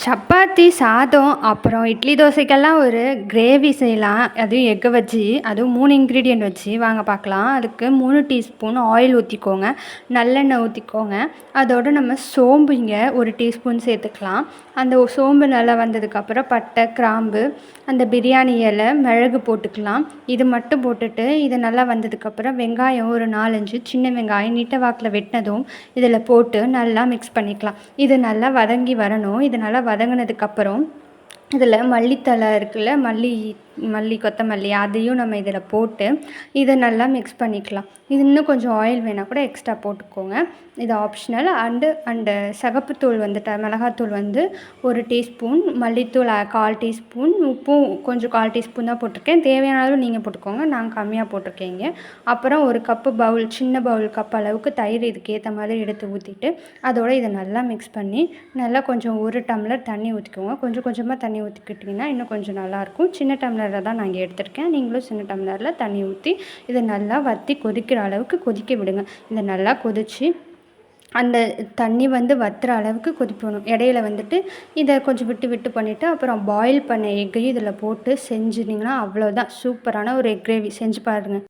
சப்பாத்தி, சாதம், அப்புறம் இட்லி, தோசைக்கெல்லாம் ஒரு கிரேவி செய்யலாம். அதுவும் எக்க வச்சு, அதுவும் 3 இன்கிரீடியன்ட் வச்சு வாங்க பார்க்கலாம். அதுக்கு 3 டீஸ்பூன் ஆயில் ஊத்திக்கோங்க. நல்லெண்ணெய் ஊத்திக்கோங்க. அதோட நம்ம சோம்பு இங்க 1 டீஸ்பூன் சேர்த்துக்கலாம். அந்த சோம்பு நல்லா வந்ததுக்கப்புறம் பட்டை, கிராம்பு, அந்த பிரியாணி இலை, மிளகு போட்டுக்கலாம். இது மட்டும் போட்டுட்டு, இது நல்லா வந்ததுக்கப்புறம் வெங்காயம் ஒரு 4, 5 சின்ன வெங்காயம் நீட்ட வாக்கில் வெட்டினதும் இதில் போட்டு நல்லா மிக்ஸ் பண்ணிக்கலாம். இது நல்லா வதங்கி வரணும். இது நல்லா வதங்கினதுக்கப்புறம் இதில் மல்லித்தழை இருக்குல்ல, மல்லி கொத்தமல்லி அதையும் நம்ம இதில் போட்டு இதை நல்லா மிக்ஸ் பண்ணிக்கலாம். இது இன்னும் கொஞ்சம் ஆயில் வேணால் கூட எக்ஸ்ட்ரா போட்டுக்கோங்க. இது ஆப்ஷனல். அண்டு சிகப்புத்தூள் வந்துட்டு மிளகாத்தூள் வந்து 1 டீஸ்பூன், மல்லித்தூள் 1/4 டீஸ்பூன், உப்பும் கொஞ்சம் 1/4 டீஸ்பூன் தான் போட்டிருக்கேன். தேவையான அளவு நீங்கள் போட்டுக்கோங்க. நான் கம்மியாக போட்டிருக்கேங்க. அப்புறம் 1 கப்பு சின்ன பவுல் கப் அளவுக்கு தயிர் இதுக்கு ஏற்ற மாதிரி எடுத்து ஊற்றிட்டு அதோடு இதை நல்லா மிக்ஸ் பண்ணி நல்லா கொஞ்சம் 1 டம்ளர் தண்ணி ஊற்றிக்கோங்க. கொஞ்சம் கொஞ்சமாக தண்ணி ஊற்றிக்கிட்டிங்கன்னா இன்னும் கொஞ்சம் நல்லாயிருக்கும். சின்ன டம்ளரில் தான் நான் இங்கே எடுத்திருக்கேன். நீங்களும் சின்ன டம்ளரில் தண்ணி ஊற்றி இதை நல்லா வற்றி கொதிக்கிற அளவுக்கு கொதிக்க விடுங்க. இதை நல்லா கொதித்து அந்த தண்ணி வந்து வற்றுற அளவுக்கு கொதிக்கணும். இடையில வந்துட்டு இதை கொஞ்சம் விட்டு விட்டு பண்ணிவிட்டு அப்புறம் பாயில் பண்ண எக்கையும் இதில் போட்டு செஞ்சுட்டிங்கன்னா அவ்வளோதான். சூப்பரான ஒரு எக் கிரேவி செஞ்சு பாருங்கள்.